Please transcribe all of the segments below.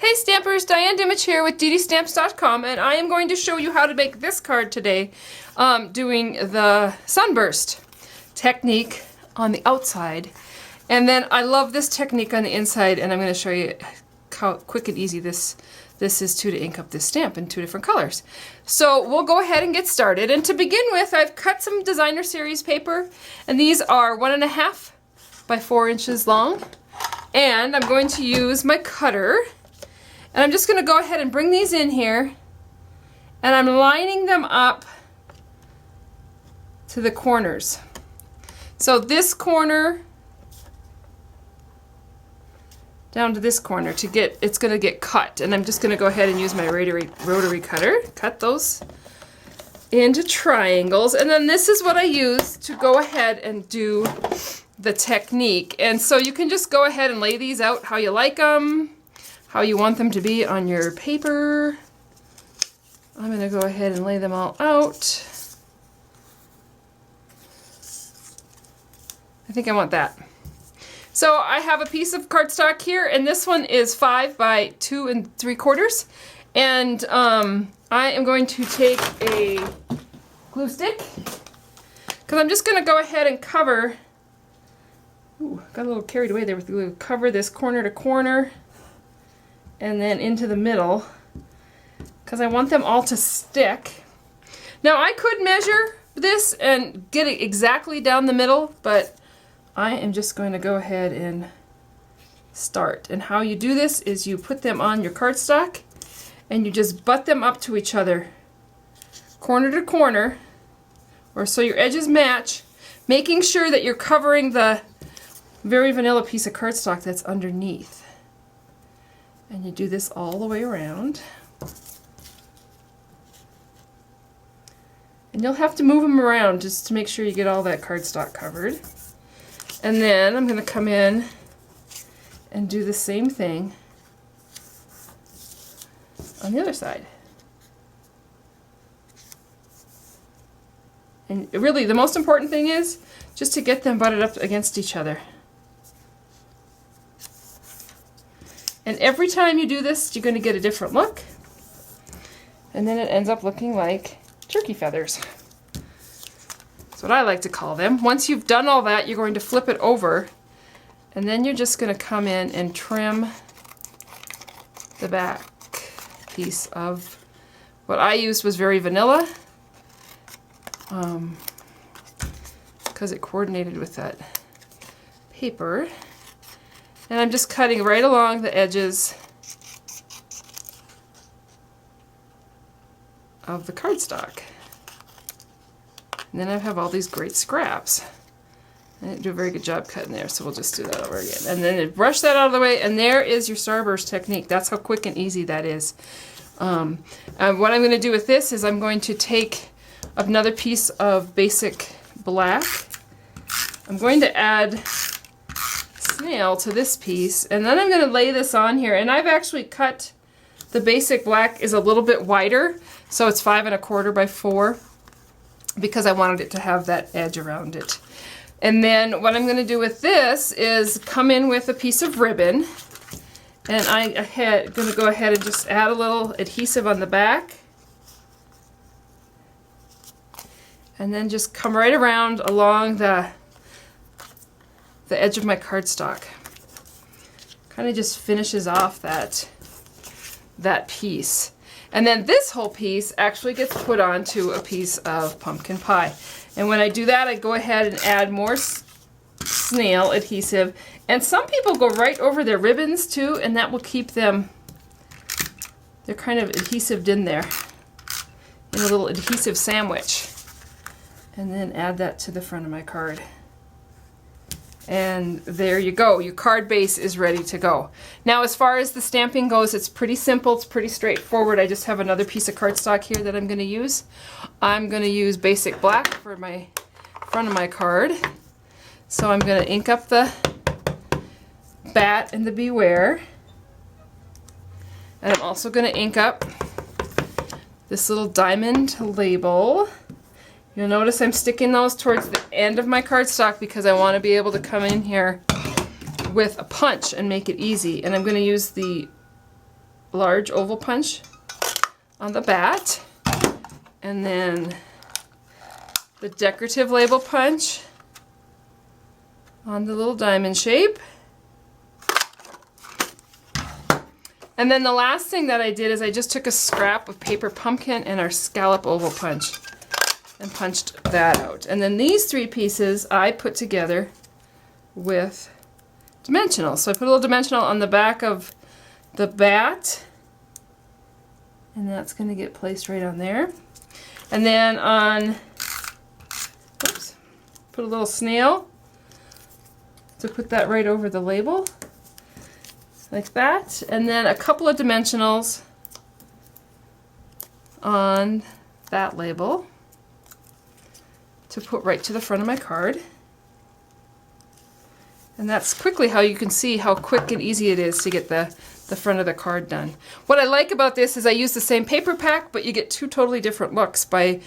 Hey Stampers, Diane Dimich here with ddstamps.com, and I am going to show you how to make this card today, doing the Sunburst technique on the outside. And then I love this technique on the inside, and I'm going to show you how quick and easy this is to ink up this stamp in 2 different colors. So we'll go ahead and get started. And to begin with, I've cut some designer series paper, and these are 1.5 by 4 inches long. And I'm going to use my cutter. And I'm just going to go ahead and bring these in here, and I'm lining them up to the corners. So this corner down to this corner to get, it's going to get cut. And I'm just going to go ahead and use my rotary cutter, cut those into triangles. And then this is what I use to go ahead and do the technique. And so you can just go ahead and lay these out how you like them, how you want them to be on your paper. I'm going to go ahead and lay them all out. I think I want that. So I have a piece of cardstock here, and this one is 5 by 2 3/4. And I am going to take a glue stick, because I'm just going to go ahead and cover, ooh, got a little carried away there with the glue, cover this corner to corner and then into the middle, because I want them all to stick. Now I could measure this and get it exactly down the middle, but I am just going to go ahead and start. And how you do this is you put them on your cardstock and you just butt them up to each other, corner to corner, or so your edges match, making sure that you're covering the very vanilla piece of cardstock that's underneath. And you do this all the way around. And you'll have to move them around just to make sure you get all that cardstock covered. And then I'm going to come in and do the same thing on the other side. And really, the most important thing is just to get them butted up against each other. And every time you do this, you're going to get a different look. And then it ends up looking like turkey feathers. That's what I like to call them. Once you've done all that, you're going to flip it over. And then you're just going to come in and trim the back piece of what I used was very vanilla, because it coordinated with that paper. And I'm just cutting right along the edges of the cardstock. And then I have all these great scraps. I didn't do a very good job cutting there, so we'll just do that over again. And then brush that out of the way, and there is your Starburst technique. That's how quick and easy that is. And what I'm going to do with this is I'm going to take another piece of basic black. I'm going to add snail to this piece, and then I'm going to lay this on here. And I've actually cut the basic black is a little bit wider, so it's 5 1/4 by 4, because I wanted it to have that edge around it. And then what I'm going to do with this is come in with a piece of ribbon, and I'm going to go ahead and just add a little adhesive on the back, and then just come right around along the edge of my cardstock. Kind of just finishes off that piece. And then this whole piece actually gets put onto a piece of pumpkin pie. And when I do that, I go ahead and add more snail adhesive. And some people go right over their ribbons too, and that will keep them, they're kind of adhesived in there, in a little adhesive sandwich. And then add that to the front of my card. And there you go, your card base is ready to go. Now as far as the stamping goes, it's pretty simple, it's pretty straightforward. I just have another piece of cardstock here that I'm going to use. I'm going to use basic black for my front of my card. So I'm going to ink up the bat and the beware. And I'm also going to ink up this little diamond label. You'll notice I'm sticking those towards the end of my cardstock because I want to be able to come in here with a punch and make it easy. And I'm going to use the large oval punch on the bat, and then the decorative label punch on the little diamond shape. And then the last thing that I did is I just took a scrap of paper pumpkin and our scallop oval punch and punched that out. And then these three pieces I put together with dimensional. So I put a little dimensional on the back of the bat, and that's going to get placed right on there. And then on, oops, put a little snail to put that right over the label, like that. And then a couple of dimensionals on that label to put right to the front of my card. And that's quickly how you can see how quick and easy it is to get the front of the card done. What I like about this is I use the same paper pack, but you get two totally different looks by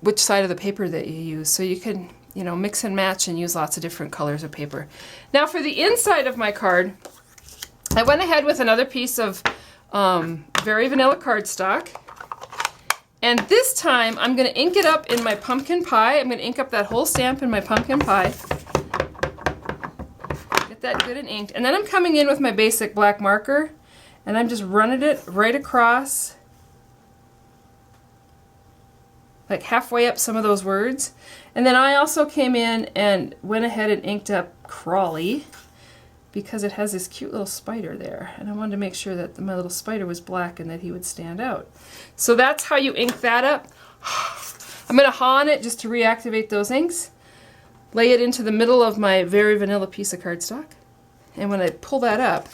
which side of the paper that you use. So you can, you know, mix and match and use lots of different colors of paper. Now for the inside of my card, I went ahead with another piece of very vanilla cardstock. And this time I'm going to ink it up in my pumpkin pie. I'm going to ink up that whole stamp in my pumpkin pie. Get that good and inked. And then I'm coming in with my basic black marker, and I'm just running it right across, like halfway up some of those words. And then I also came in and went ahead and inked up Crawley, because it has this cute little spider there, and I wanted to make sure that my little spider was black and that he would stand out. So that's how you ink that up. I'm going to haw on it just to reactivate those inks. Lay it into the middle of my very vanilla piece of cardstock, and when I pull that up,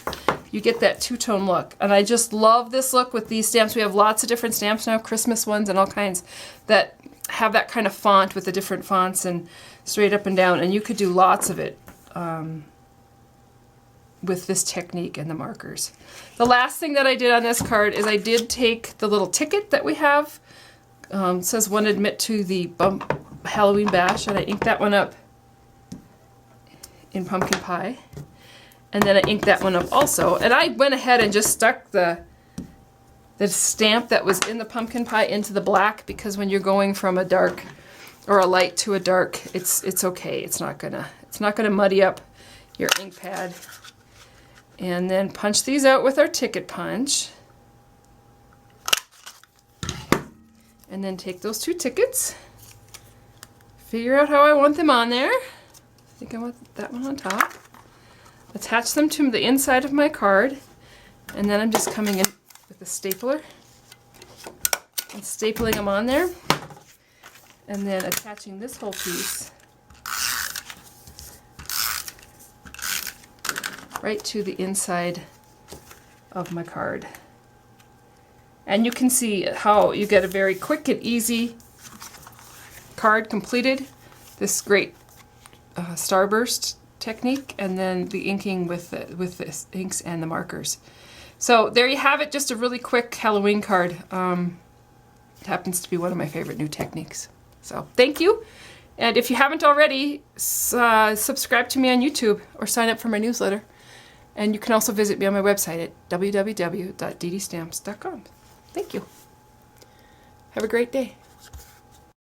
you get that two-tone look. And I just love this look with these stamps. We have lots of different stamps now, Christmas ones and all kinds, that have that kind of font with the different fonts and straight up and down, and you could do lots of it with this technique and the markers. The last thing that I did on this card is I did take the little ticket that we have. It says "One admit to the Halloween bash," and I inked that one up in pumpkin pie. And then I inked that one up also. And I went ahead and just stuck the stamp that was in the pumpkin pie into the black, because when you're going from a dark or a light to a dark, it's okay. It's not gonna muddy up your ink pad. And then punch these out with our ticket punch. And then take those two tickets, figure out how I want them on there. I think I want that one on top. Attach them to the inside of my card, and then I'm just coming in with a stapler and stapling them on there, and then attaching this whole piece right to the inside of my card. And you can see how you get a very quick and easy card completed. This great Starburst technique, and then the inking with the inks and the markers. So there you have it, just a really quick Halloween card. It happens to be one of my favorite new techniques. So thank you. And if you haven't already, subscribe to me on YouTube or sign up for my newsletter. And you can also visit me on my website at www.dddstamps.com. Thank you. Have a great day.